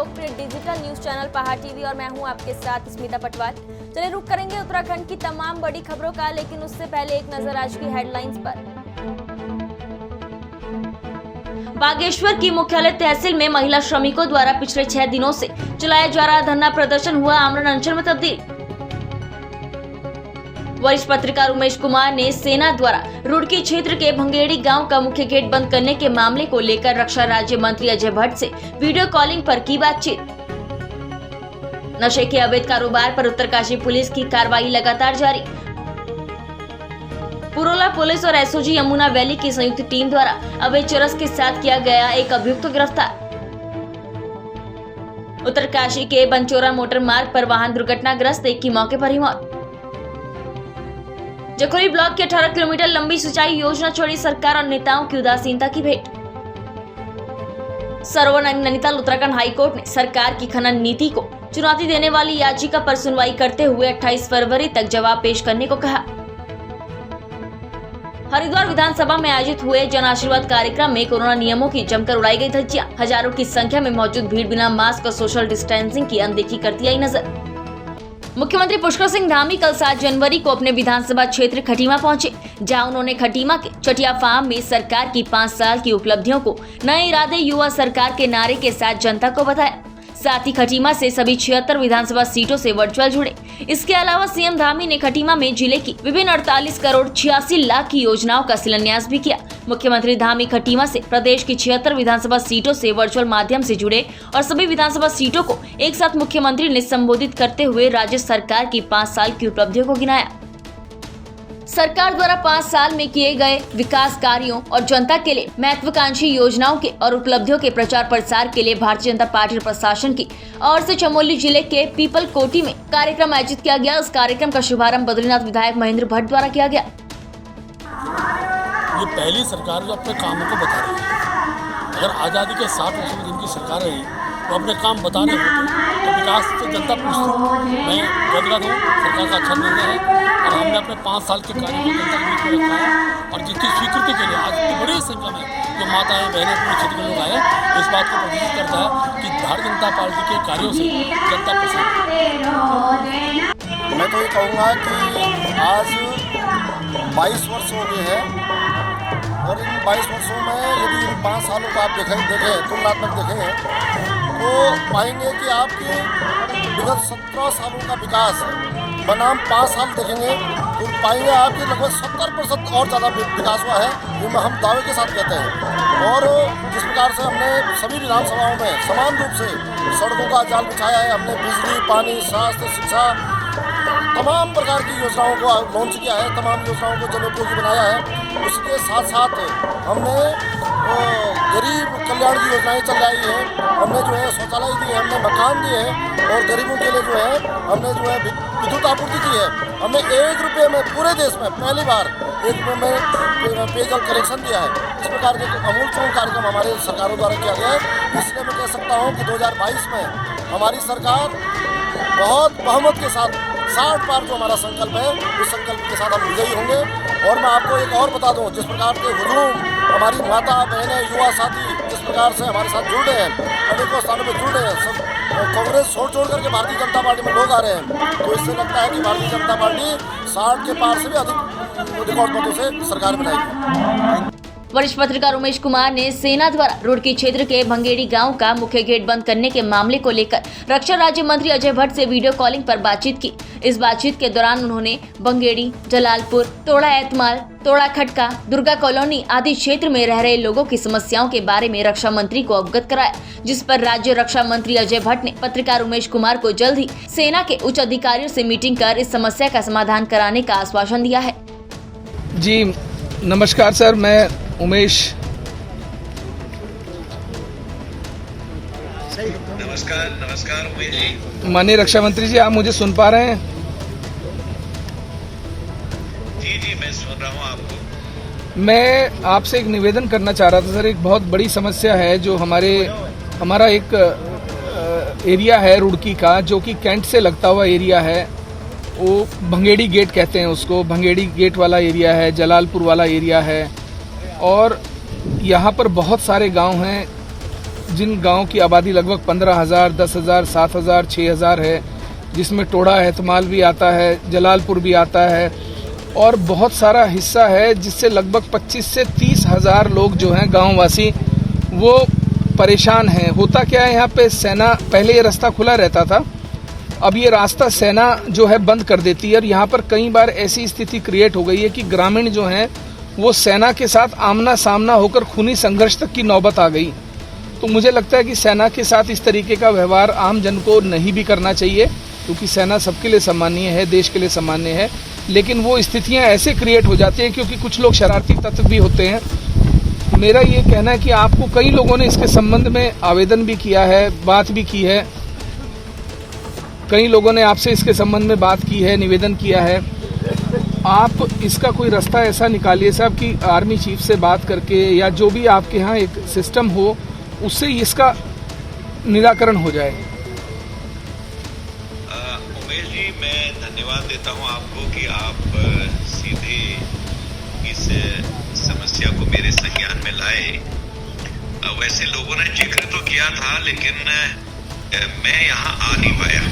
लोकप्रिय digital news channel पहाड़ TV और मैं हूं आपके साथ स्मिता पटवार। चलिए रुक करेंगे उत्तराखंड की तमाम बड़ी खबरों का, लेकिन उससे पहले एक नजर आज की हेडलाइंस पर। बागेश्वर की मुख्यालय तहसील में महिला श्रमिकों द्वारा पिछले 6 दिनों से चलाया जा रहा धरना प्रदर्शन हुआ आमरण अनशन में तब्दील। वरिष्ठ पत्रकार उमेश कुमार ने सेना द्वारा रुड़की क्षेत्र के भंगेड़ी गांव का मुख्य गेट बंद करने के मामले को लेकर रक्षा राज्य मंत्री अजय भट्ट से वीडियो कॉलिंग पर की बातचीत। नशे के अवैध कारोबार पर उत्तरकाशी पुलिस की कार्रवाई लगातार जारी। पुरोला पुलिस और एसओजी यमुना वैली की संयुक्त टीम द्वारा अवैध चरस के साथ किया गया एक अभियुक्त गिरफ्तार। उत्तरकाशी के बनचोरा मोटर मार्ग पर वाहन दुर्घटनाग्रस्त एक की मौके पर ही मौत। जखोली ब्लॉक की 18 किलोमीटर लंबी सिंचाई योजना छोड़ी सरकार और नेताओं की उदासीनता की भेंट। सर्वोच्च नैनीताल उत्तराखंड हाईकोर्ट ने सरकार की खनन नीति को चुनौती देने वाली याचिका पर सुनवाई करते हुए 28 फरवरी तक जवाब पेश करने को कहा। हरिद्वार विधानसभा में आयोजित हुए जन आशीर्वाद कार्यक्रम में कोरोना नियमों की जमकर उड़ाई गई धज्जियां। हजारों की संख्या में मौजूद भीड़ बिना मास्क और सोशल डिस्टेंसिंग की अनदेखी करती आई नजर। मुख्यमंत्री पुष्कर सिंह धामी कल 7 जनवरी को अपने विधानसभा क्षेत्र खटीमा पहुंचे, जहां उन्होंने खटीमा के चटिया फार्म में सरकार की 5 साल की उपलब्धियों को नए इरादे युवा सरकार के नारे के साथ जनता को बताया। साथ ही खटीमा से सभी 76 विधानसभा सीटों से वर्चुअल जुड़े। इसके अलावा सीएम धामी ने खटीमा में जिले की विभिन्न 48 करोड़ 86 लाख की योजनाओं का शिलान्यास भी किया। मुख्यमंत्री धामी खटीमा से प्रदेश की 76 विधानसभा सीटों से वर्चुअल माध्यम से जुड़े और सभी विधानसभा सीटों को एक साथ मुख्यमंत्री ने संबोधित करते हुए राज्य सरकार की 5 साल की उपलब्धियों को गिनाया। सरकार द्वारा 5 साल में किए गए विकास कार्यों और जनता के लिए महत्वाकांक्षी योजनाओं के और उपलब्धियों के प्रचार प्रसार के लिए भारतीय जनता पार्टी प्रशासन की ओर से चमोली जिले के पीपल कोटी में कार्यक्रम आयोजित किया गया। इस कार्यक्रम का शुभारंभ बद्रीनाथ विधायक महेंद्र भट्ट द्वारा किया गया। ये पहली सरकार जो अपने कामों को बता रही है। अगर आज़ादी के 60 वर्षों में जिनकी सरकार रही वो अपने काम बताने होते तो विकास से जनता पूछती। मैं गदगद हूँ, सरकार का अच्छा निर्णय है और हमने अपने 5 साल के कार्य को जनता के बीच में रखा है और जिसकी स्वीकृति के लिए आज इतनी बड़ी संख्या में जो माताएं बहनें पूरे क्षेत्र के लोग आए, इस बात को प्रदर्शित करता है कि भारतीय जनता पार्टी के कार्यों से जनता प्रसन्न है। मैं तो ये कहूँगा कि आज 22 वर्ष हो गए हैं और इन 22 वर्षों में यदि इन 5 सालों का आप देखें तुलनात्मक देखें तो पाएंगे कि आपके विगत 17 सालों का विकास बनाम 5 साल देखेंगे तो पाएंगे आपके लगभग 70% और ज़्यादा विकास हुआ है, जिसमें हम दावे के साथ कहते हैं। और जिस प्रकार से हमने सभी विधानसभाओं में समान रूप से सड़कों का जाल बिछाया है, हमने बिजली, पानी, स्वास्थ्य, शिक्षा, तमाम प्रकार की योजनाओं को लॉन्च किया है, तमाम योजनाओं को जनोपयोगी बनाया है। उसके साथ साथ हमने गरीब कल्याण की योजनाएं चलाई हैं, हमने जो है शौचालय दिए, हमने मकान दिए हैं और गरीबों के लिए जो है हमने जो है विद्युत आपूर्ति की है। हमने 1 रुपये में पूरे देश में पहली बार 1 रुपये में पेयजल कनेक्शन दिया है। इस प्रकार के अमूलपूर्ण कार्यक्रम हमारे सरकारों द्वारा किया गया है। इसलिए मैं कह सकता हूँ कि 2022 में हमारी सरकार बहुत बहुमत के साथ 60 बार जो हमारा संकल्प है उस संकल्प के साथ हम विजयी होंगे। और मैं आपको एक और बता दूं, जिस प्रकार के हुजूम हमारी माता बहनें युवा साथी जिस प्रकार से हमारे साथ जुड़ रहे हैं, अनेकों स्थानों पर जुड़ रहे हैं, सब कांग्रेस छोड़ करके भारतीय जनता पार्टी में लोग आ रहे हैं, तो इससे लगता है कि भारतीय जनता पार्टी 60 के पार से भी अधिक रिकॉर्ड मतों से सरकार बनाएगी। वरिष्ठ पत्रकार उमेश कुमार ने सेना द्वारा रुड़की क्षेत्र के भंगेड़ी गांव का मुख्य गेट बंद करने के मामले को लेकर रक्षा राज्य मंत्री अजय भट्ट से वीडियो कॉलिंग पर बातचीत की। इस बातचीत के दौरान उन्होंने भंगेड़ी, जलालपुर, तोड़ा एतमाल, तोड़ा खटका, दुर्गा कॉलोनी आदि क्षेत्र में रह रहे लोगों की समस्याओं के बारे में रक्षा मंत्री को अवगत कराया, जिस पर राज्य रक्षा मंत्री अजय भट्ट ने पत्रकार उमेश कुमार को जल्द ही सेना के उच्च अधिकारियों से मीटिंग कर इस समस्या का समाधान कराने का आश्वासन दिया है। जी नमस्कार सर, मैं उमेश। नमस्कार उमेश जी। माननीय रक्षा मंत्री जी, आप मुझे सुन पा रहे हैं? जी मैं सुन रहा हूँ आपको। मैं आपसे एक निवेदन करना चाह रहा था सर। एक बहुत बड़ी समस्या है जो हमारा एक एरिया है रुड़की का, जो कि कैंट से लगता हुआ एरिया है। वो भंगेड़ी गेट कहते हैं उसको, भंगेड़ी गेट वाला एरिया है, जलालपुर वाला एरिया है और यहाँ पर बहुत सारे गांव हैं जिन गांव की आबादी लगभग 15,000, 10,000, 7,000, 6,000 है, जिसमें टोड़ा एहतमाल भी आता है, जलालपुर भी आता है और बहुत सारा हिस्सा है जिससे लगभग 25 से 30,000 लोग जो हैं गाँववासी वो परेशान हैं। होता क्या है, यहाँ पे सेना, पहले ये रास्ता खुला रहता था, अब ये रास्ता सेना जो है बंद कर देती है और यहाँ पर कई बार ऐसी स्थिति क्रिएट हो गई है कि ग्रामीण जो हैं वो सेना के साथ आमना सामना होकर खूनी संघर्ष तक की नौबत आ गई। तो मुझे लगता है कि सेना के साथ इस तरीके का व्यवहार आम जन को नहीं भी करना चाहिए, क्योंकि सेना सबके लिए सम्मानीय है, देश के लिए सम्मानीय है, लेकिन वो स्थितियां ऐसे क्रिएट हो जाती हैं क्योंकि कुछ लोग शरारती तत्व भी होते हैं। मेरा ये कहना है कि आपको कई लोगों ने इसके संबंध में आवेदन भी किया है, बात भी की है, कई लोगों ने आपसे इसके संबंध में बात की है, निवेदन किया है। आप इसका कोई रास्ता ऐसा निकालिए साहब कि आर्मी चीफ से बात करके या जो भी आपके यहाँ एक सिस्टम हो, उससे इसका निराकरण हो जाए। उमेश जी, मैं धन्यवाद देता हूं आपको कि आप सीधे इस समस्या को मेरे संज्ञान में लाए। वैसे लोगों ने जिक्र तो किया था, लेकिन मैं यहाँ आ नहीं पाया।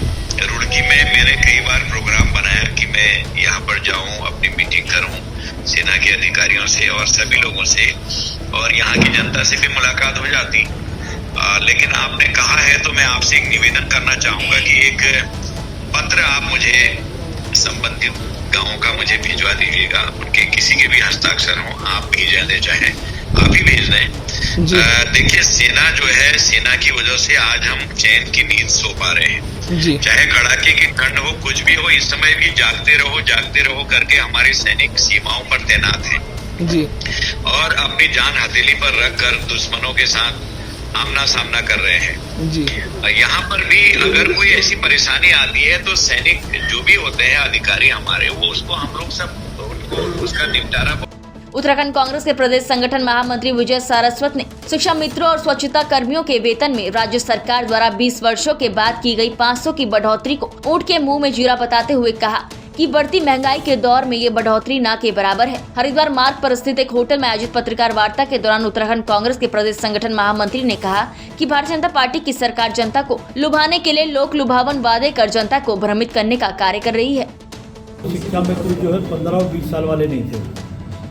रुड़की में मैंने कई बार प्रोग्राम बनाया कि मैं यहाँ पर जाऊं, अपनी मीटिंग करूं सेना के अधिकारियों से और सभी लोगों से, और यहाँ की जनता से भी मुलाकात हो जाती। लेकिन आपने कहा है तो मैं आपसे एक निवेदन करना चाहूंगा कि एक पत्र आप मुझे संबंधित गांवों का मुझे भिजवा दीजिएगा। उनके किसी के भी हस्ताक्षर हो, आप भेज दें, चाहे आप ही भेज दें। देखिए, सेना जो है, सेना की वजह से आज हम चैन की नींद सो पा रहे हैं। चाहे कड़ाके की ठंड हो, कुछ भी हो, इस समय भी जागते रहो करके हमारे सैनिक सीमाओं पर तैनात हैं जी, और अपनी जान हथेली पर रखकर दुश्मनों के साथ आमना सामना कर रहे हैं जी। यहाँ पर भी अगर कोई ऐसी परेशानी आती है तो सैनिक जो भी होते हैं, अधिकारी हमारे, वो उसको हम लोग सब उनको उसका निपटारा। उत्तराखंड कांग्रेस के प्रदेश संगठन महामंत्री विजय सारस्वत ने शिक्षा मित्रों और स्वच्छता कर्मियों के वेतन में राज्य सरकार द्वारा 20 वर्षों के बाद की गई 500 की बढ़ोतरी को ऊंट के मुंह में जीरा बताते हुए कहा कि बढ़ती महंगाई के दौर में ये बढ़ोतरी ना के बराबर है। हरिद्वार मार्ग पर स्थित एक होटल में आयोजित पत्रकार वार्ता के दौरान उत्तराखंड कांग्रेस के प्रदेश संगठन महामंत्री ने कहा कि भारतीय जनता पार्टी की सरकार जनता को लुभाने के लिए लोक लुभावन वादे कर जनता को भ्रमित करने का कार्य कर रही है। शिक्षा में कोई जो है 15 और 20 साल वाले नहीं थे,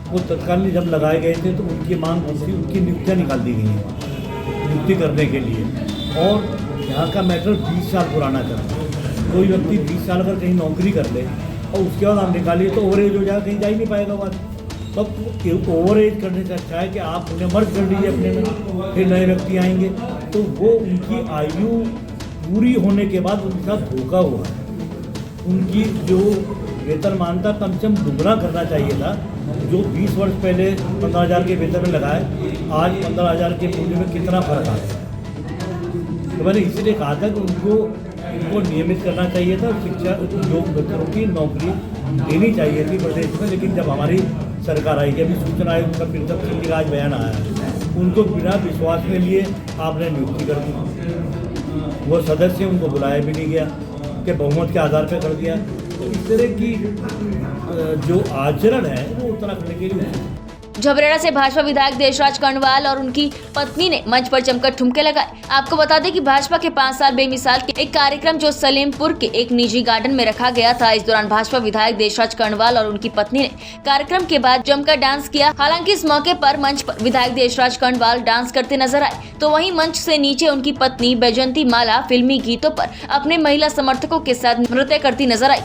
वो तत्काल जब लगाए गए थे तो उनकी मांग थी, उनकी नियुक्तियाँ निकाल दी गई हैं नियुक्ति करने के लिए। और यहाँ का मैटर 20 साल पुराना चल, कोई व्यक्ति 20 साल अगर कहीं नौकरी कर ले और उसके बाद आप निकालिए तो ओवर एज हो जाएगा, कहीं जा ही नहीं पाएगा बात। तब ओवर एज करने से अच्छा है कि आप उन्हें मर्ज कर लीजिए अपने में, फिर नए व्यक्ति आएंगे तो वो उनकी आयु पूरी होने के बाद उनके साथ धोखा हुआ है। उनकी जो वेतन मानता कम से कम दुगना करना चाहिए था। जो 20 वर्ष पहले 15,000 के वेतन में लगाए, आज 15,000 के मूल्य में कितना फर्क आ गया। तो मैंने इसलिए कहा था कि उनको नियमित करना चाहिए था, शिक्षा योग बच्चों की नौकरी देनी चाहिए थी प्रदेश में। लेकिन जब हमारी सरकार आई, अभी सूचना आयोग का प्रीतम सिंह जी का आज बयान आया है, उनको बिना विश्वास में लिए आपने नियुक्ति कर दी। वो सदस्य उनको बुलाया भी नहीं गया, कि बहुमत के आधार पर कर दिया। तो इस तरह की जो आचरण है वो उत्तराखंड के लिए। झबरेड़ा से भाजपा विधायक देशराज कर्णवाल और उनकी पत्नी ने मंच पर जमकर ठुमके लगाए। आपको बता दें कि भाजपा के 5 साल बेमिसाल के एक कार्यक्रम जो सलेमपुर के एक निजी गार्डन में रखा गया था, इस दौरान भाजपा विधायक देशराज कर्णवाल और उनकी पत्नी ने कार्यक्रम के बाद जमकर डांस किया। हालांकि इस मौके पर मंच पर विधायक देशराज कर्णवाल डांस करते नजर आए, तो वहीं मंच से नीचे उनकी पत्नी बैजंती माला फिल्मी गीतों पर अपने महिला समर्थकों के साथ नृत्य करती नजर आई।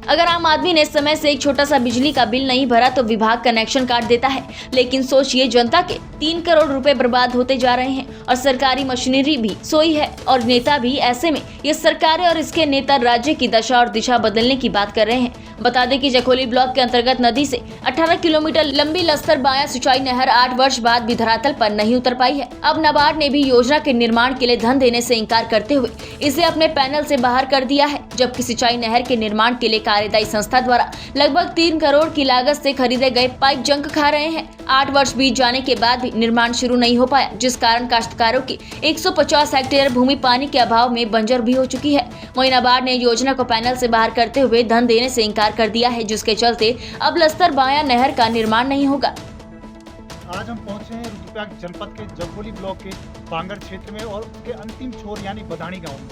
अगर आम आदमी ने समय से एक छोटा सा बिजली का बिल नहीं भरा तो विभाग कनेक्शन काट देता है, लेकिन सोचिए जनता के 3 करोड़ रुपए बर्बाद होते जा रहे हैं और सरकारी मशीनरी भी सोई है और नेता भी। ऐसे में ये सरकारें और इसके नेता राज्य की दशा और दिशा बदलने की बात कर रहे हैं। बता दें कि जखोली ब्लॉक के अंतर्गत नदी से 18 किलोमीटर लंबी लस्तर बाया सिंचाई नहर 8 वर्ष बाद भी धरातल पर नहीं उतर पाई है। अब नाबार्ड ने भी योजना के निर्माण के लिए धन देने से इंकार करते हुए इसे अपने पैनल से बाहर कर दिया है, जबकि सिंचाई नहर के निर्माण के लिए कार्यदायी संस्था द्वारा लगभग 3 करोड़ की लागत से खरीदे गए पाइप जंग खा रहे हैं। 8 वर्ष बीत जाने के बाद भी निर्माण शुरू नहीं हो पाया, जिस कारण काश्तकारों की 150 हेक्टेयर भूमि पानी के अभाव में बंजर भी हो चुकी है। वहीं नाबार्ड ने योजना को पैनल से बाहर करते हुए धन देने से इंकार कर दिया है, जिसके चलते अब लस्तर बाया नहर का निर्माण नहीं होगा। आज हम पहुंचे हैं रुद्रप्रयाग जनपद के जगोली ब्लॉक के बांगर क्षेत्र में और उसके अंतिम छोर यानी बदाणी गांव में।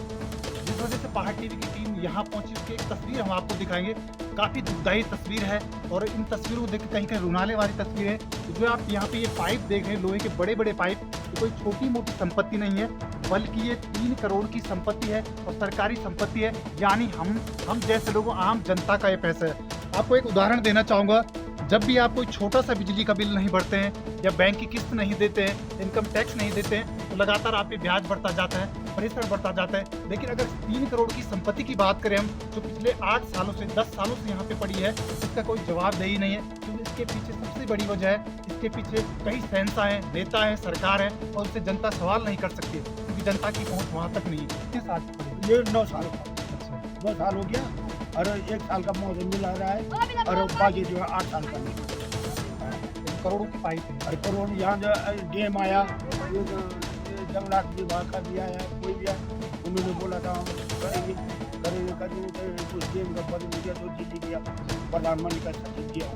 जिस वजह से पहाड़ टीवी की टीम यहाँ पहुंची, उसकी एक तस्वीर हम आपको दिखाएंगे। काफ़ी दुखदायी तस्वीर है और इन तस्वीरों को देख कहीं कहीं रुलाने वाली तस्वीर है। जो आप यहाँ पे ये पाइप देख रहे हैं, लोहे के बड़े बड़े पाइप, ये कोई छोटी मोटी संपत्ति नहीं है, बल्कि ये 3 करोड़ की संपत्ति है और सरकारी संपत्ति है, यानी हम जैसे लोगों, आम जनता का ये पैसा है। आपको एक उदाहरण देना चाहूँगा, जब भी आप कोई छोटा सा बिजली का बिल नहीं भरते हैं या बैंक की किस्त नहीं देते हैं, इनकम टैक्स नहीं देते हैं, तो लगातार आप पे ब्याज बढ़ता जाता है, प्रेशर बढ़ता जाता है। लेकिन अगर 3 करोड़ की संपत्ति की बात करें हम, जो पिछले 8 सालों से 10 सालों से यहाँ पे पड़ी है, इसका कोई जवाबदेही नहीं है। क्योंकि इसके पीछे सबसे बड़ी वजह है, इसके पीछे कई शहंशाह हैं, नेता हैं, सरकार है, और उससे जनता सवाल नहीं कर सकती है, क्योंकि जनता की पहुँच वहाँ तक नहीं है। कितने साल से पड़ी है? ये 9 साल का। अच्छा, 2 साल हो गया और 1 साल का मौसम मिला रहा है और बाकी जो है 8 साल का नहीं। करोड़ों की पाइप है। और करोड़ यहाँ जो डैम आया, जंगलात विभाग का भी आया, कोई भी आया, उन्होंने बोला था हम करेंगे कुछ डैम का बंद हो गया तो दिल्ली गया, प्रधानमंत्री का सचिव गया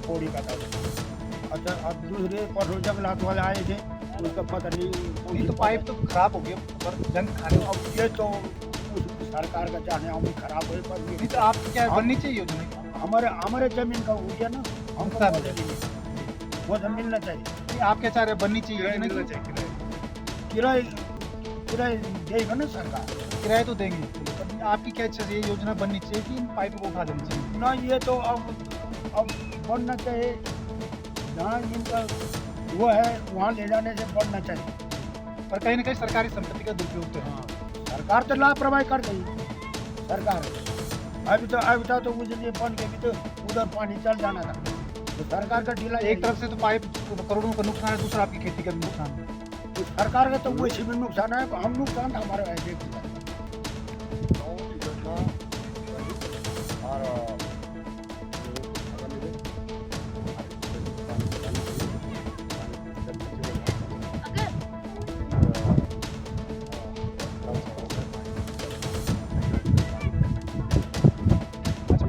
पौड़ी का था। अच्छा, अब दूसरे परसों जंगलात वाले आए थे, उसका पता नहीं तो पाइप तो खराब हो गया, पर जंग खाने। अब ये तो सरकार का चाहने हम खराब हुए, पर तो आप क्या बननी चाहिए योजना? हमारे जमीन का हो गया ना, हमको वो सब मिलना चाहिए। आप क्या चाह रहे हैं, बननी चाहिए योजना? मिलना चाहिए। किराए देगा ना सरकार, किराए तो देंगे, पर आपकी क्या इच्छा है, ये योजना बननी चाहिए कि इन पाइपों को उठा देनी चाहिए? ना, ये तो अब बनना चाहिए, जहाँ इनका वो है वहाँ ले जाने से बनना चाहिए। पर कहीं ना कहीं सरकारी संपत्ति का दुरुपयोग तो है। हाँ, सरकार तो लापरवाही कर गई सरकार। अभी तो मुझे ये बन के भी तो उधर पानी चल जाना था, तो सरकार का ढीला। एक तरफ से तो पाइप करोड़ों का नुकसान है, दूसरा आपकी खेती का भी नुकसान है। तो सरकार का तो वैसे भी नुकसान है, हम नुकसान हमारे ऐसे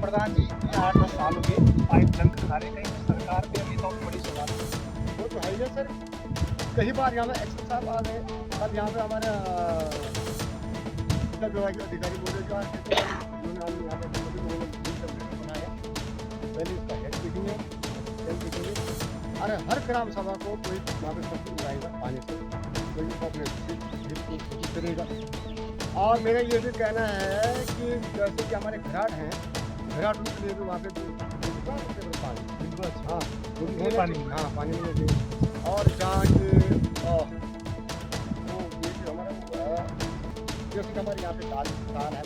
प्रधान जी, 8-10 साल हो गए पाइप जंग खा रहे, कहीं सरकार पे अभी तो बड़ी सवाल है। वो तो है ही सर। कई बार यहाँ पे एक्शन साहब आ गए, अब यहाँ पे हमारे विभाग के अधिकारी बोले जो उन्होंने यहाँ पे बनाया, पहले इसका हेड मीटिंग है, हेड मीटिंग है। अरे हर ग्राम सभा को कोई वहाँ पे सब्जी बनाएगा पानी से, कोई अपने करेगा। और मेरा ये भी कहना है कि जैसे कि हमारे घराट हैं, घराट के लिए भी वहाँ पे पानी, हाँ पानी मिलेगी। और जहाँ हमारा जैसे कि हमारे यहाँ पे दाल है,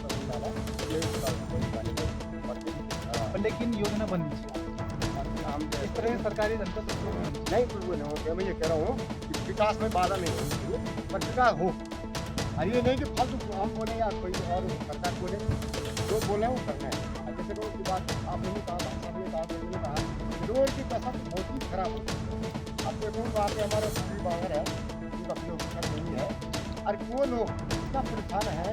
लेकिन योजना बननी चाहिए। इस तरह सरकारी जनता नहीं, कुछ नहीं हो। मैं ये कह रहा हूँ कि विकास में बाधा नहीं होनी चाहिए, पर विकास हो। और ये नहीं कि फालतू हम बोले या कोई और सरकार बोले, जो बोले वो करना है। जैसे रोड की बात आपने भी कहा, सबने कहा, रोड की दशा बहुत ही खराब होती है। अब देखो वहाँ पे हमारा पूरी बाहर है, उनका अपने नहीं है, और वो लोग इतना परेशान है।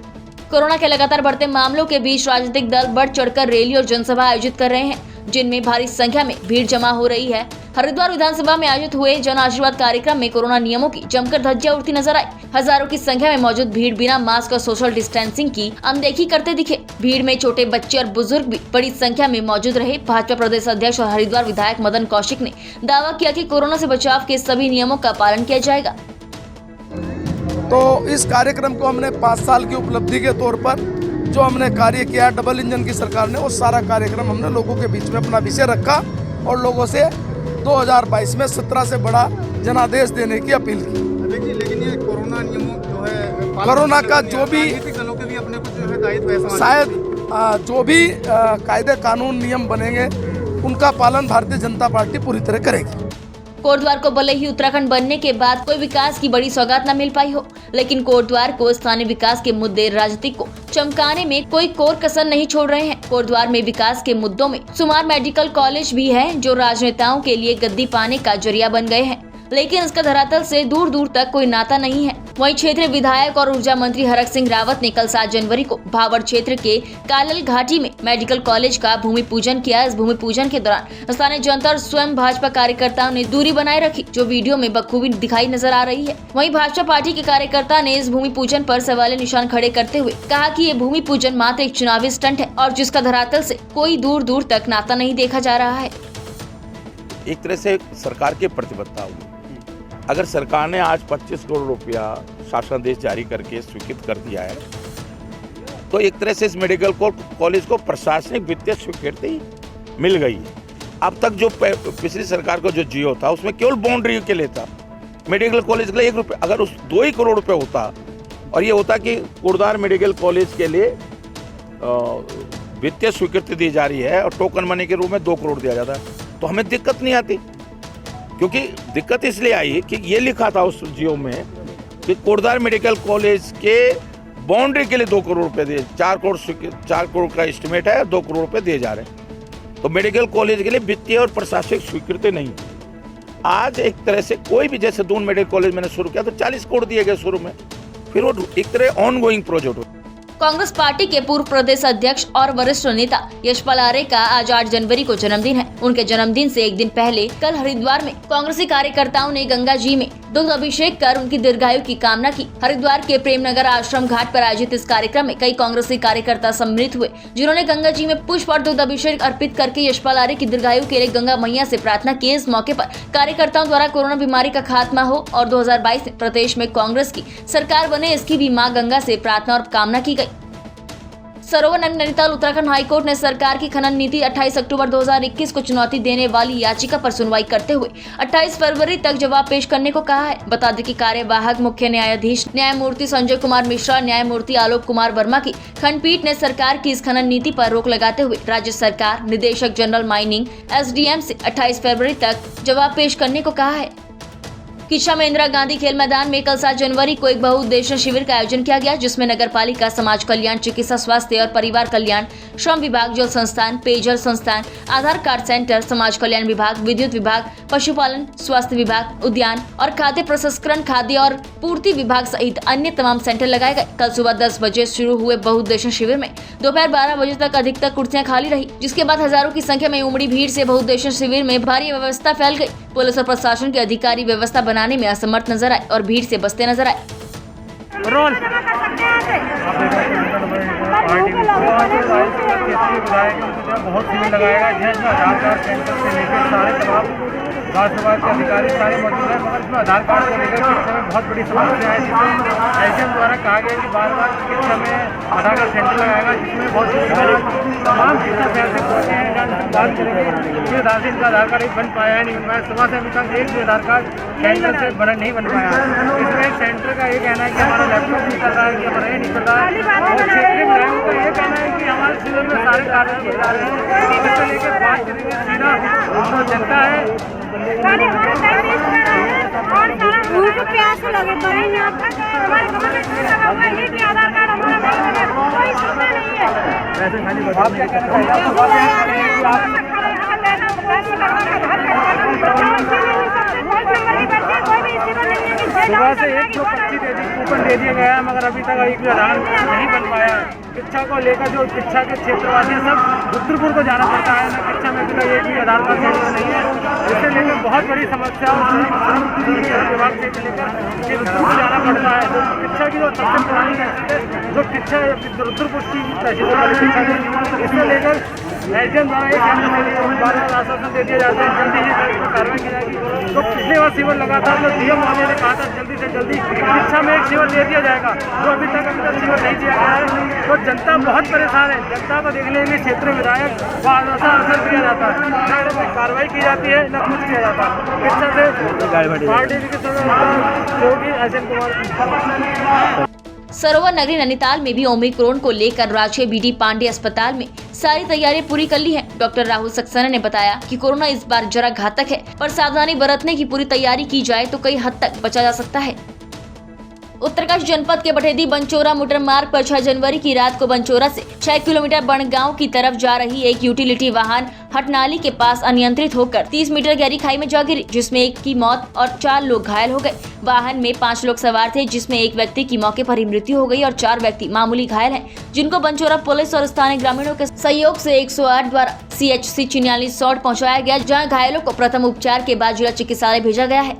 कोरोना के लगातार बढ़ते मामलों के बीच राजनीतिक दल बढ़ चढ़कर रैली और जनसभा आयोजित कर रहे हैं, जिनमें भारी संख्या में भीड़ जमा हो रही है। हरिद्वार विधानसभा में आयोजित हुए जन आशीर्वाद कार्यक्रम में कोरोना नियमों की जमकर धज्जियां उड़ती नजर आई। हजारों की संख्या में मौजूद भीड़ बिना मास्क और सोशल डिस्टेंसिंग की अनदेखी करते दिखे। भीड़ में छोटे बच्चे और बुजुर्ग भी बड़ी संख्या में मौजूद रहे। भाजपा प्रदेश अध्यक्ष और हरिद्वार विधायक मदन कौशिक ने दावा किया कि कोरोना से बचाव के सभी नियमों का पालन किया जाएगा। तो इस कार्यक्रम को हमने 5 साल की उपलब्धि के तौर पर जो हमने कार्य किया डबल इंजन की सरकार ने, वो सारा कार्यक्रम हमने लोगों के बीच में अपना विषय रखा और लोगों से 2022 में 17 से बड़ा जनादेश देने की अपील की। लेकिन ये कोरोना नियमों जो है, कोरोना का जो भी दलों के भी अपने कुछ जो है दायित्व है, शायद जो भी कायदे कानून नियम बनेंगे उनका पालन भारतीय जनता पार्टी पूरी तरह करेगी। कोटद्वार को भले ही उत्तराखंड बनने के बाद कोई विकास की बड़ी सौगात न मिल पाई हो, लेकिन कोटद्वार को स्थानीय विकास के मुद्दे राजनीति को चमकाने में कोई कोर कसर नहीं छोड़ रहे हैं। कोटद्वार में विकास के मुद्दों में सुमार मेडिकल कॉलेज भी है, जो राजनेताओं के लिए गद्दी पाने का जरिया बन गए हैं। लेकिन इसका धरातल से दूर दूर तक कोई नाता नहीं है। वहीं क्षेत्रीय विधायक और ऊर्जा मंत्री हरक सिंह रावत ने कल 7 जनवरी को भावर क्षेत्र के कालल घाटी में मेडिकल कॉलेज का भूमि पूजन किया। इस भूमि पूजन के दौरान स्थानीय जनता और स्वयं भाजपा कार्यकर्ताओं ने दूरी बनाए रखी, जो वीडियो में बखूबी दिखाई नजर आ रही है। वहीं भाजपा पार्टी के कार्यकर्ता ने इस भूमि पूजन पर सवालिया निशान खड़े करते हुए कहा कि ये भूमि पूजन मात्र एक चुनावी स्टंट है और जिसका धरातल से कोई दूर दूर तक नाता नहीं देखा जा रहा है। एक तरह से सरकार की प्रतिबद्धता हुई। अगर सरकार ने आज 25 करोड़ रुपया शासनादेश जारी करके स्वीकृत कर दिया है, तो एक तरह से इस मेडिकल कॉलेज को प्रशासनिक वित्तीय स्वीकृति मिल गई है। अब तक जो पिछली सरकार का जो जियो था उसमें केवल बाउंड्री के लिए था। मेडिकल कॉलेज के लिए 1 रुपये, अगर उस 2 ही करोड़ रुपये होता और ये होता कि कुर्दार मेडिकल कॉलेज के लिए वित्तीय स्वीकृति दी जा रही है और टोकन मनी के रूप में 2 करोड़ दिया जाता, तो हमें दिक्कत नहीं आती। क्योंकि दिक्कत इसलिए आई कि ये लिखा था उस जियो में कि कुर्दार मेडिकल कॉलेज के बाउंड्री के लिए 2 करोड़ रुपए दिए, 4 करोड़ का एस्टिमेट है, 2 करोड़ रुपए दिए जा रहे हैं। तो मेडिकल कॉलेज के लिए वित्तीय और प्रशासनिक स्वीकृति नहीं। आज एक तरह से कोई भी, जैसे दून मेडिकल कॉलेज मैंने शुरू किया तो 40 करोड़ दिए गए शुरू में, फिर वो एक तरह ऑन गोइंग प्रोजेक्ट हो। कांग्रेस पार्टी के पूर्व प्रदेश अध्यक्ष और वरिष्ठ नेता यशपाल आर्य का आज 8 जनवरी को जन्मदिन है। उनके जन्मदिन से एक दिन पहले कल हरिद्वार में कांग्रेसी कार्यकर्ताओं ने गंगा जी में दुग्ध अभिषेक कर उनकी दीर्घायु की कामना की। हरिद्वार के प्रेमनगर आश्रम घाट पर आयोजित इस कार्यक्रम में कई कांग्रेसी कार्यकर्ता सम्मिलित हुए, जिन्होंने गंगा जी में पुष्प और दुग्ध अभिषेक अर्पित करके यशपाल आर्य की दीर्घायु के लिए गंगा मैया से प्रार्थना की। इस मौके पर कार्यकर्ताओं द्वारा कोरोना बीमारी का खात्मा हो और 2022 में प्रदेश में कांग्रेस की सरकार बने, इसकी भी मां गंगा से प्रार्थना और कामना की गई। सरोवर नगर नैनीताल उत्तराखंड हाईकोर्ट ने सरकार की खनन नीति 28 अक्टूबर 2021 को चुनौती देने वाली याचिका पर सुनवाई करते हुए 28 फरवरी तक जवाब पेश करने को कहा है। बता दें कि कार्यवाहक मुख्य न्यायाधीश न्यायमूर्ति संजय कुमार मिश्रा, न्यायमूर्ति आलोक कुमार वर्मा की खंडपीठ ने सरकार की इस खनन नीति पर रोक लगाते हुए राज्य सरकार, निदेशक जनरल माइनिंग SDM से 28 फरवरी तक जवाब पेश करने को कहा है। किच्छा में इंदिरा गांधी खेल मैदान में कल 7 जनवरी को एक बहुउद्देशीय शिविर का आयोजन किया गया, जिसमें नगर पालिका, समाज कल्याण, चिकित्सा, स्वास्थ्य और परिवार कल्याण, श्रम विभाग, जल संस्थान, पेयजल संस्थान, आधार कार्ड सेंटर, समाज कल्याण विभाग, विद्युत विभाग, पशुपालन, स्वास्थ्य विभाग, उद्यान और खाद्य प्रसंस्करण, खाद्य और पूर्ति विभाग सहित अन्य तमाम सेंटर लगाए गए। कल सुबह 10 बजे शुरू हुए बहुउद्देशीय शिविर में दोपहर 12 बजे तक अधिकतर कुर्सियां खाली रही, जिसके बाद हजारों की संख्या में उमड़ी भीड़ से बहुउद्देशीय शिविर में भारी व्यवस्था फैल गई। पुलिस और प्रशासन के अधिकारी व्यवस्था बनाने में असमर्थ नजर आए और भीड़ से बचते नजर आए। बहुत शिविर लगाएगा, जिसमें आधार कार्ड सेंटर से लेकर सारे तमाम राष्ट्रवाद के अधिकारी सारे मौजूद हैं, मगर इसमें आधार कार्ड को लेकर शिक्षा में बहुत बड़ी समस्या है, जिसमें एसडीएम द्वारा कहा गया कि बार-बार शिक्षा में आधार कार्ड सेंटर लगाएगा, जिसमें बहुत तमाम शिक्षा शहर से पहुँचे हैं। बात करेंगे कि आधार कार्ड बन पाया है, नहीं बन पाया। सुबह से अभी तक एक भी आधार कार्ड सेंटर से नहीं बन पाया। इसमें सेंटर का ये कहना है कि हमारा लैपटॉप नहीं कर रहा है, कि हमारा ये नहीं कर रहा है, और क्षेत्रीय विधायकों का ये कहना है कि हमारे शिविर में सारे कार्य किए जा रहे हैं। इसको लेकर बात करेंगे, सीधा जो जनता है प्यास लगे पड़े हमारे गवर्नमेंट में लगा हुआ है कि आधार कार्ड हमारा नहीं है, कोई सुनना नहीं है। आप क्या कहना सुबह से 125 कूपन दे दिया गया है, मगर अभी तक एक भी आधार नहीं बन पाया। शिक्षा को लेकर जो शिक्षा के क्षेत्रवासी सब रुद्रपुर को जाना पड़ता है, ना शिक्षा में अभी तक एक भी आधार कार्ड सेंटर नहीं है। इससे लेकर बहुत बड़ी समस्या विभाग से लेकर रुद्रपुर जाना पड़ता है। शिक्षा की जो सबसे पुरानी जो शिक्षा रुद्रपुर की तहसील वाली शिक्षा है, इससे लेकर एसडीएम द्वारा एक बार आश्वासन दे दिया जाता है जल्दी ही कार्रवाई की जाएगी। तो पिछले बार शिविर लगा था, तो डीएम महोदय ने कहा था जल्दी से जल्दी शिक्षा में एक शिविर दे दिया जाएगा, जो अभी तक शिविर नहीं दिया गया है। तो जनता बहुत परेशान है। जनता को देखने के लिए क्षेत्र विधायक व असर किया जाता है, न कार्रवाई की जाती है, न कुछ किया जाता है। शिक्षा से पार्टी के योगी एसएन कुमार। सरोवर नगरी नैनीताल में भी ओमिक्रॉन को लेकर राजकीय बीडी पांडे अस्पताल में सारी तैयारियां पूरी कर ली हैं। डॉक्टर राहुल सक्सेना ने बताया कि कोरोना इस बार जरा घातक है, पर सावधानी बरतने की पूरी तैयारी की जाए तो कई हद तक बचा जा सकता है। उत्तरकाशी जनपद के बठेदी बनचोरा मोटर मार्ग पर 6 जनवरी की रात को बनचोरा से 6 किलोमीटर बनगांव की तरफ जा रही एक यूटिलिटी वाहन हटनाली के पास अनियंत्रित होकर 30 मीटर गहरी खाई में जा गिरी, जिसमें एक की मौत और 4 लोग घायल हो गए। वाहन में 5 लोग सवार थे, जिसमें एक व्यक्ति की मौके पर ही मृत्यु हो गई और 4 व्यक्ति मामूली घायल हैं, जिनको बनचोरा पुलिस और स्थानीय ग्रामीणों के सहयोग से 108 द्वारा CHC चिन्याली सौड़ पहुँचाया गया, जहाँ घायलों को प्रथम उपचार के बाद जिला चिकित्सालय भेजा गया है।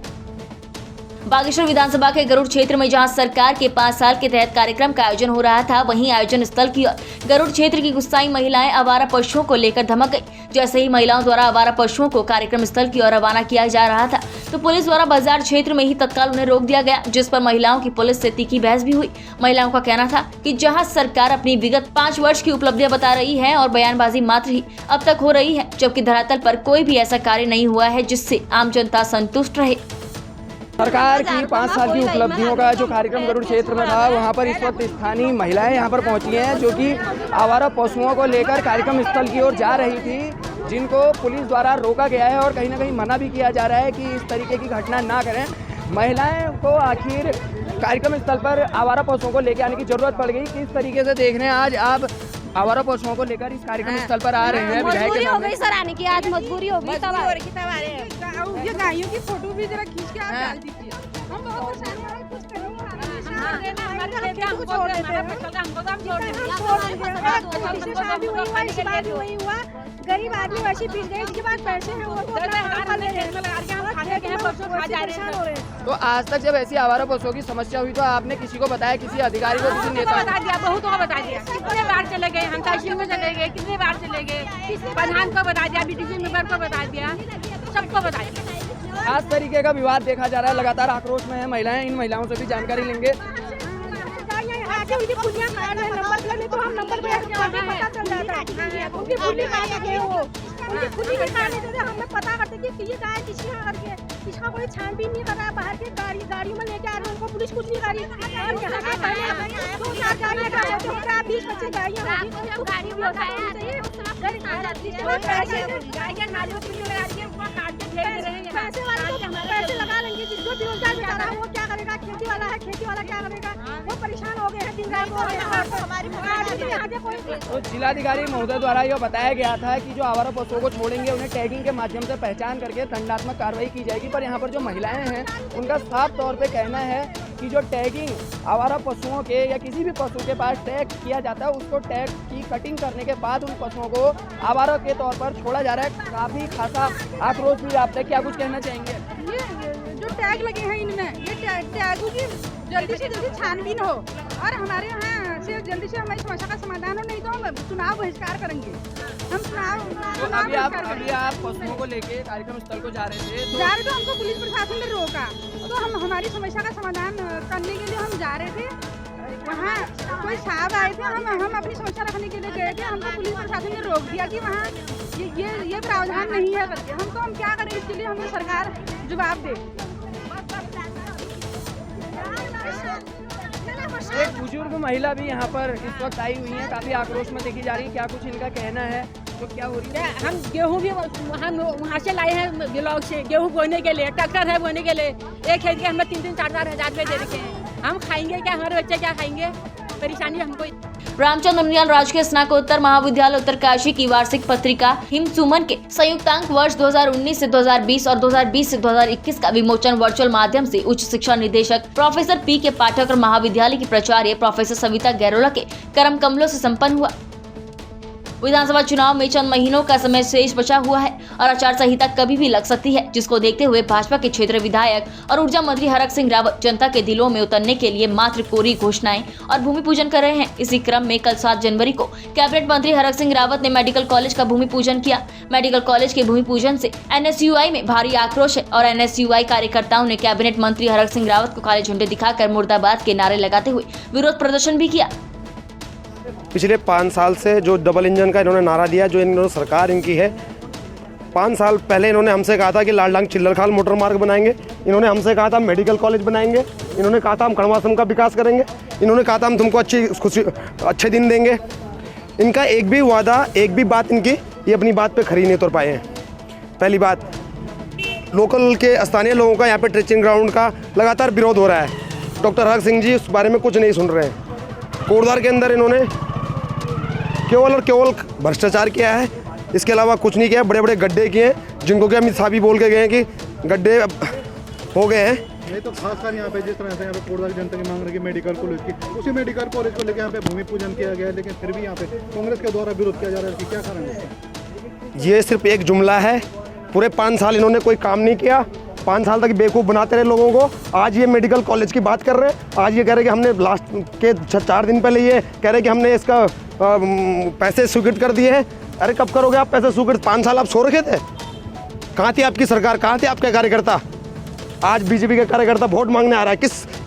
बागेश्वर विधानसभा के गरुड़ क्षेत्र में जहां सरकार के 5 साल के तहत कार्यक्रम का आयोजन हो रहा था, वहीं आयोजन स्थल की ओर गरुड़ क्षेत्र की गुस्साई महिलाएं आवारा पशुओं को लेकर धमक गई। जैसे ही महिलाओं द्वारा आवारा पशुओं को कार्यक्रम स्थल की ओर रवाना किया जा रहा था, तो पुलिस द्वारा बाजार क्षेत्र में ही तत्काल उन्हें रोक दिया गया, जिस पर महिलाओं की पुलिस से तीखी बहस भी हुई। महिलाओं का कहना था कि जहाँ सरकार अपनी विगत 5 वर्ष की उपलब्धियां बता रही है और बयानबाजी मात्र ही अब तक हो रही है, जबकि धरातल पर कोई भी ऐसा कार्य नहीं हुआ है जिससे आम जनता संतुष्ट रहे। सरकार की 5 साल की उपलब्धियों का जो कार्यक्रम गरुड़ क्षेत्र में था, वहाँ पर इस वक्त स्थानीय महिलाएं यहाँ पर पहुँची हैं, जो कि आवारा पशुओं को लेकर कार्यक्रम स्थल की ओर जा रही थी, जिनको पुलिस द्वारा रोका गया है और कहीं ना कहीं मना भी किया जा रहा है कि इस तरीके की घटना ना करें। महिलाएं को आखिर कार्यक्रम स्थल पर आवारा पशुओं को लेकर आने की जरूरत पड़ गई। किस तरीके से देख रहे हैं आज आप आवारा पशुओं को लेकर इस कार्यक्रम स्थल पर आ रहे हैं? मजबूरी हो गई सर आने की, आज मजबूरी हो गई, तब आ रहे हैं। ये गायों की फोटो भी जरा खींच के आप डाल दीजिए। हम बहुत परेशान हो रहे हैं, कुछ करिए, गरीब आदमी वैसे पीस गए, जिसके पास पैसे हैं वो तो आज तक जब ऐसी आवारा पशुओं की समस्या हुई तो आपने किसी को बताया, किसी अधिकारी को, किसी नेता को? बता दिया, बहुत को बता दिया। कितने बार चले गए हम, तहसील में चले गए, कितने बार चले गए, प्रधान को बता दिया, BDC मेंबर को बता दिया, सबको बता दिया। खास तरीके का विवाद देखा जा रहा है, लगातार आक्रोश में है महिलाएं। इन महिलाओं से भी जानकारी लेंगे। उनकी पुलिया नंबर प्लेट तो हम नंबर पता चल जाता है, उनकी पुलिया उनकी पुलिया हमें पता करते कि ये गाय किसी करके इसका कोई छानबीन नहीं कर रहा है। बाहर के गाड़ी में लेके आ रहे हैं, उनको पुलिस कुछ नहीं कर रही। और यहाँ पे पहले 2-4 गाड़ियाँ खड़े होते हैं, 20 25 गाड़ियाँ पैसे लगा लेंगे। जिसको बेरोजगार बेचारा है वो क्या करेगा? खेती वाला है, खेती वाला क्या करेगा? वो परेशान हो गए हैं, दिन रात हो गए। तो जिलाधिकारी महोदय द्वारा यह बताया गया था कि जो आवारा पशुओं को छोड़ेंगे उन्हें टैगिंग के माध्यम से पहचान करके दंडात्मक कार्रवाई की जाएगी। पर यहाँ पर जो महिलाएं हैं उनका साफ तौर पे कहना है कि जो टैगिंग आवारा पशुओं के या किसी भी पशु के पास टैग किया जाता है, उसको टैग की कटिंग करने के बाद उन पशुओं को आवारा के तौर पर छोड़ा जा रहा है। काफ़ी खासा आक्रोश भी आप तक, क्या कुछ कहना चाहेंगे? ये जो टैग लगे हैं इनमें, ये टैगों की जल्दी से जल्दी छानबीन हो और हमारे यहाँ से जल्दी से हमारी समस्या का समाधान हो, नहीं तो हम चुनाव बहिष्कार करेंगे। हम अभी आप पशुओं को लेके कार्यक्रम स्थल को जा रहे थे तो हमको पुलिस प्रशासन ने रोका, तो हम हमारी समस्या का समाधान करने के लिए हम जा रहे थे। वहाँ कोई साहब आए थे, हम अपनी समस्या रखने के लिए गए थे, हमको पुलिस प्रशासन ने रोक दिया कि वहाँ ये प्रावधान नहीं है करके। हम क्या करें, इसके लिए हमें सरकार जवाब दे। एक बुजुर्ग महिला भी यहाँ पर इस वक्त आई हुई है, काफी आक्रोश में देखी जा रही है। क्या कुछ इनका कहना है, तो क्या हो रही है? हम गेहूँ भी हम वहाँ से लाए हैं, ब्लॉक से गेहूँ बोने के लिए, ट्रैक्टर है बोने के लिए। एक खेत के हमें 3-4 हज़ार रुपये दे रखे हैं। हम खाएंगे क्या, हमारे बच्चे क्या खाएंगे? परेशानी हमको। रामचंद्र उनियाल राजकीय स्नातकोत्तर महाविद्यालय उत्तरकाशी की वार्षिक पत्रिका हिम सुमन के संयुक्तांक वर्ष 2019 से 2020 और 2020 से 2021 का विमोचन वर्चुअल माध्यम से उच्च शिक्षा निदेशक प्रोफेसर P.K. पाठक और महाविद्यालय की प्राचार्य प्रोफेसर सविता गैरोला के करम कमलों से संपन्न हुआ। विधानसभा चुनाव में चंद महीनों का समय शेष बचा हुआ है और आचार संहिता कभी भी लग सकती है, जिसको देखते हुए भाजपा के क्षेत्रीय विधायक और ऊर्जा मंत्री हरक सिंह रावत जनता के दिलों में उतरने के लिए मात्र कोरी घोषणाएं और भूमि पूजन कर रहे हैं। इसी क्रम में कल 7 जनवरी को कैबिनेट मंत्री हरक सिंह रावत ने मेडिकल कॉलेज का भूमि पूजन किया। मेडिकल कॉलेज के भूमि पूजन से NSUI में भारी आक्रोश है और NSUI कार्यकर्ताओं ने कैबिनेट मंत्री हरक सिंह रावत को काले झंडे दिखाकर मुर्दाबाद के नारे लगाते हुए विरोध प्रदर्शन भी किया। पिछले 5 साल से जो डबल इंजन का इन्होंने नारा दिया, जो इन्होंने सरकार इनकी है, 5 साल पहले इन्होंने हमसे कहा था कि लालडांग चिल्लरखाल मोटर मार्ग बनाएंगे, इन्होंने हमसे कहा था मेडिकल कॉलेज बनाएंगे, इन्होंने कहा था हम कण्वाश्रम का विकास करेंगे, इन्होंने कहा था हम तुमको अच्छे दिन देंगे। इनका एक भी वादा, एक भी बात इनकी ये अपनी बात पे खरी नहीं उतर पाए हैं। पहली बात, लोकल के स्थानीय लोगों का यहाँ पे ट्रेचिंग ग्राउंड का लगातार विरोध हो रहा है। डॉक्टर हरक सिंह जी उस बारे में कुछ नहीं सुन रहे हैं। कोटद्वार के अंदर इन्होंने केवल और केवल भ्रष्टाचार किया है, इसके अलावा कुछ नहीं किया। बड़े बड़े गड्ढे किए हैं, जिनको कि अमित शाह भी बोल के गए हैं कि गड्ढे हो गए हैं। नहीं तो खासकर यहाँ पे जिस तरह से यहाँ पे कोटद्वार की जनता की मांग रही है मेडिकल कॉलेज की, उसी मेडिकल कॉलेज को लेकर यहाँ पे भूमि पूजन किया गया है, लेकिन फिर भी यहाँ पे कांग्रेस के द्वारा विरोध किया जा रहा है कि क्या कारण है? ये सिर्फ एक जुमला है। पूरे 5 साल इन्होंने कोई काम नहीं किया, 5 साल तक बेवकूफ़ बनाते रहे लोगों को। आज ये मेडिकल कॉलेज की बात कर रहे हैं, आज ये कह रहे हैं कि हमने लास्ट के 4 दिन पहले ये कह रहे हैं कि हमने इसका पैसे स्वीकृत कर दिए हैं। अरे कब करोगे आप पैसे स्वीकृत? 5 साल आप सो रखे थे? कहाँ थी आपकी सरकार, कहाँ थे आपके कार्यकर्ता? आज बीजेपी का कार्यकर्ता वोट मांगने आ रहा है,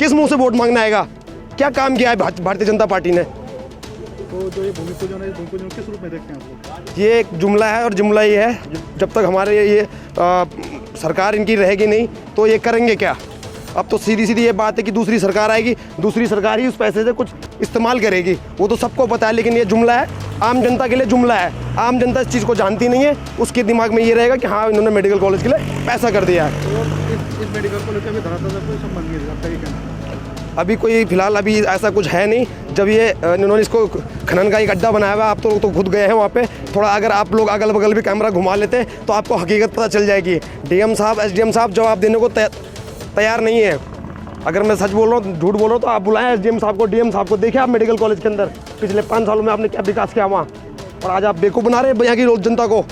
किस मुंह से वोट मांगने आएगा? क्या काम किया है भारतीय जनता पार्टी ने? तो जो ये भूमि पूजन है, भूमि पूजन किस रूप में देखते हैं आप लोग? ये एक जुमला है और जुमला ही है। जब तक हमारे ये सरकार इनकी रहेगी नहीं तो ये करेंगे क्या? अब तो सीधी सीधी ये बात है कि दूसरी सरकार आएगी, दूसरी सरकार ही उस पैसे से कुछ इस्तेमाल करेगी, वो तो सबको पता है। लेकिन ये जुमला है, आम जनता के लिए जुमला है। आम जनता इस चीज़ को जानती नहीं है, उसके दिमाग में ये रहेगा कि हाँ इन्होंने मेडिकल कॉलेज के लिए पैसा कर दिया है। तो इस मेडिकल कॉलेज का भी धरातल से कोई संबंध नहीं है तरीके में? अभी कोई फिलहाल अभी ऐसा कुछ है नहीं। जब ये इन्होंने इसको खनन का एक अड्डा बनाया हुआ, आप तो खुद गए हैं वहाँ पे, थोड़ा अगर आप लोग अगल बगल भी कैमरा घुमा लेते तो आपको हकीकत पता चल जाएगी। डीएम साहब, एसडीएम साहब जवाब देने को तैयार नहीं है। अगर मैं सच बोल रहा हूँ, झूठ बोल रहा हूँ, तो आप बुलाएं एसडीएम साहब को, डीएम साहब को। देखिए आप मेडिकल कॉलेज के अंदर पिछले 5 सालों में आपने क्या विकास किया वहाँ, और आज आप बेवकूफ़ बना रहे हैं यहाँ की जनता को।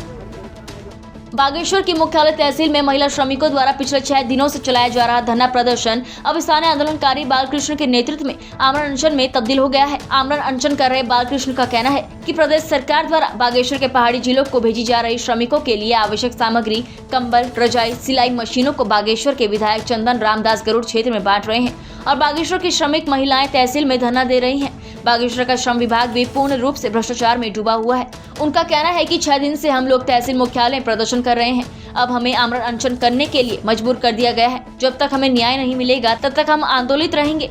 बागेश्वर की मुख्यालय तहसील में महिला श्रमिकों द्वारा पिछले 6 दिनों से चलाया जा रहा धरना प्रदर्शन अब स्थानीय आंदोलनकारी बालकृष्ण के नेतृत्व में आमरण अनशन में तब्दील हो गया है। आमरण अनशन कर रहे बालकृष्ण का कहना है कि प्रदेश सरकार द्वारा बागेश्वर के पहाड़ी जिलों को भेजी जा रही श्रमिकों के लिए आवश्यक सामग्री, कंबल, रजाई, सिलाई मशीनों को बागेश्वर के विधायक चंदन रामदास गरुड़ क्षेत्र में बांट रहे हैं और बागेश्वर की श्रमिक महिलाएं तहसील में धरना दे रही हैं। बागेश्वर का श्रम विभाग भी पूर्ण रूप से भ्रष्टाचार में डूबा हुआ है। उनका कहना है कि 6 दिन से हम लोग तहसील मुख्यालय में प्रदर्शन कर रहे हैं, अब हमें आमरण अनशन करने के लिए मजबूर कर दिया गया है। जब तक हमें न्याय नहीं मिलेगा तब तक हम आंदोलित रहेंगे।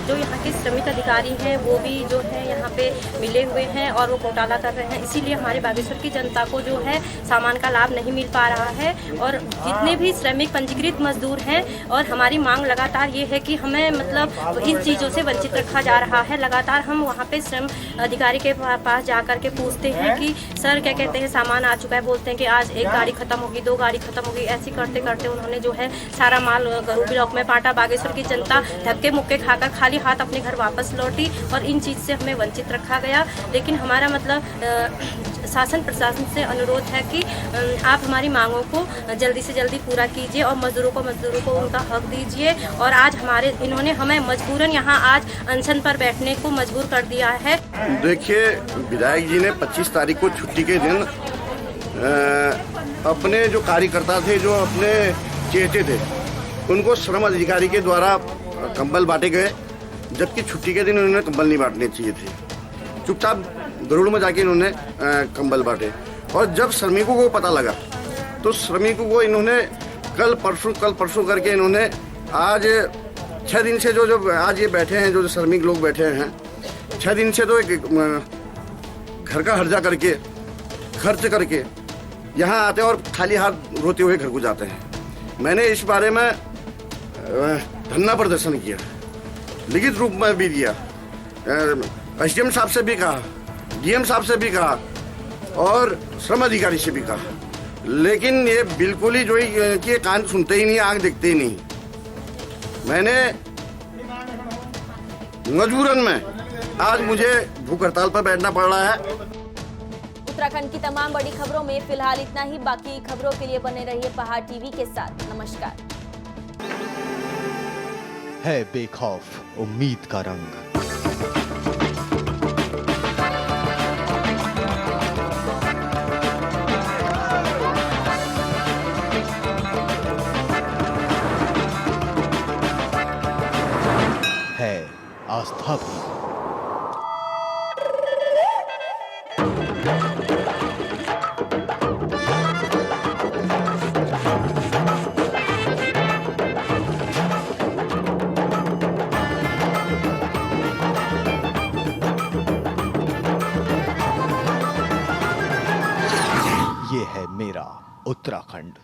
जो यहाँ के श्रमिक अधिकारी हैं वो भी जो है यहाँ पे मिले हुए हैं और वो घोटाला कर रहे हैं, इसीलिए हमारे बागेश्वर की जनता को जो है सामान का लाभ नहीं मिल पा रहा है। और जितने भी श्रमिक पंजीकृत मजदूर हैं, और हमारी मांग लगातार ये है कि हमें मतलब इन चीज़ों से वंचित रखा जा रहा है। लगातार हम वहाँ पे श्रम अधिकारी के पास जा कर के पूछते हैं कि सर क्या कहते हैं सामान आ चुका है, बोलते हैं कि आज 1 गाड़ी खत्म होगी, 2 गाड़ी खत्म होगी। ऐसे करते करते उन्होंने जो है सारा माल गरुड़ ब्लॉक में बांटा। बागेश्वर की जनता धक्के मुक्के खाकर खाली हाथ अपने घर वापस लौटी और इन चीज़ से हमें वंचित रखा गया। लेकिन हमारा मतलब शासन प्रशासन से अनुरोध है कि आप हमारी मांगों को जल्दी से जल्दी पूरा कीजिए और मजदूरों को उनका हक दीजिए। और आज इन्होंने हमें मजबूरन यहाँ आज अनशन पर बैठने को मजबूर कर दिया है। देखिए, विधायक जी ने 25 तारीख को छुट्टी के दिन अपने जो कार्यकर्ता थे, जो अपने चेहते थे, उनको श्रम अधिकारी के द्वारा कंबल बांटे गए, जबकि छुट्टी के दिन उन्होंने कंबल नहीं बांटने चाहिए थे। चुपचाप गरुड़ में जाके इन्होंने कंबल बांटे। और जब श्रमिकों को पता लगा तो श्रमिकों को इन्होंने कल परसों करके इन्होंने आज 6 दिन से जो आज ये बैठे हैं, जो श्रमिक लोग बैठे हैं, 6 दिन से तो एक घर का हर्जा करके खर्च करके यहाँ आते हैं और खाली हाथ रोते हुए घर को जाते हैं। मैंने इस बारे में धरना प्रदर्शन किया, लिखित रूप में भी दिया, एसडीएम साहब से भी कहा, डीएम साहब से भी कहा और श्रम अधिकारी से भी कहा, लेकिन ये बिल्कुल ही जो है कि कान सुनते ही नहीं, आंख देखते ही नहीं। मैंने मजबूरन में आज मुझे भूख हड़ताल पर बैठना पड़ रहा है। उत्तराखंड की तमाम बड़ी खबरों में फिलहाल इतना ही। बाकी खबरों के लिए बने रहिए पहाड़ टीवी के साथ। नमस्कार। है बेखौफ उम्मीद का रंग। है आस्था भी। ये है मेरा उत्तराखंड।